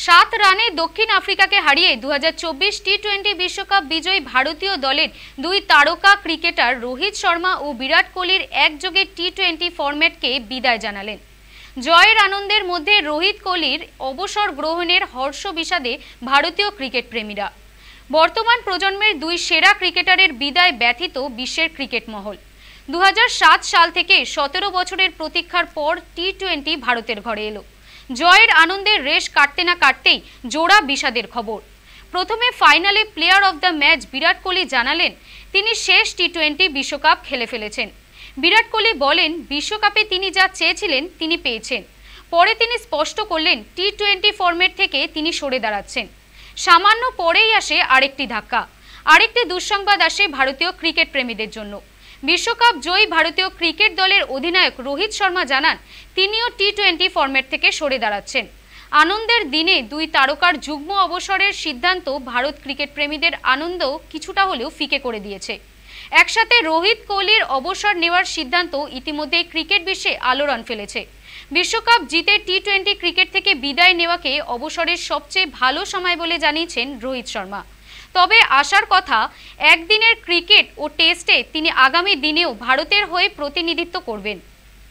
7 রানে দক্ষিণ আফ্রিকাকে হারিয়ে 2024 টি-20 বিশ্বকাপ বিজয়ী ভারতীয় দলের দুই তারকা ক্রিকেটার রোহিত শর্মা ও বিরাট কোহলির একযোগে টি-20 ফরম্যাটকে বিদায় জানালেন। জয়ের আনন্দের মধ্যে রোহিত কোহলির অবসর গ্রহণের হর্ষ বিষাদে ভারতীয় ক্রিকেট প্রেমীরা। বর্তমান প্রজন্মের দুই সেরা ক্রিকেটারের বিদায় ব্যথিত বিশ্বের ক্রিকেট মহল। 2007 সাল থেকে 17 বছরের প্রতীক্ষার পর টি-20 ভারতের ঘরে এলো। জয়ের আনন্দের রেশ কাটতে না কাটতেই জোড়া বিষাদের খবর। প্রথমে ফাইনালে player of the match Virat Kohli জানালেন তিনি শেষ টি-20 বিশ্বকাপ খেলে ফেলেছেন। বিরাট কোহলি বলেন বিশ্বকাপে তিনি যা চেয়েছিলেন তিনি পেয়েছেন। পরে তিনি স্পষ্ট করলেন টি-20 ফরম্যাট থেকে তিনি সরে দাঁড়াচ্ছেন। সামান্য পরেই আসে আরেকটি ধাক্কা, আরেকটি দুঃসংবাদ আসে ভারতীয় ক্রিকেট প্রেমীদের জন্য। বিশ্বকাপ জয়ী ভারতীয় ক্রিকেট দলের অধিনায়ক রোহিত শর্মা জানান তিনিও টি-20 ফরম্যাট থেকে সরে দাঁড়াচ্ছেন। আনন্দের দিনে দুই তারকার যুগ্ম অবসরের সিদ্ধান্ত ভারত ক্রিকেট প্রেমীদের আনন্দ কিছুটা হলেও ফিকে করে দিয়েছে। একসাথে রোহিত কোহলির অবসর নেওয়ার সিদ্ধান্ত ইতিমধ্যে ক্রিকেট বিশ্বে আলোড়ন ফেলেছে। বিশ্বকাপ জিতে টি-20 ক্রিকেট থেকে বিদায় নেওয়াকে অবসরের সবচেয়ে ভালো সময় বলে জানিয়েছেন রোহিত শর্মা। তবে আশার কথা একদিনের ক্রিকেট ও টেস্টে তিনি আগামী দিনেও ভারতের হয়ে প্রতিনিধিত্ব করবেন।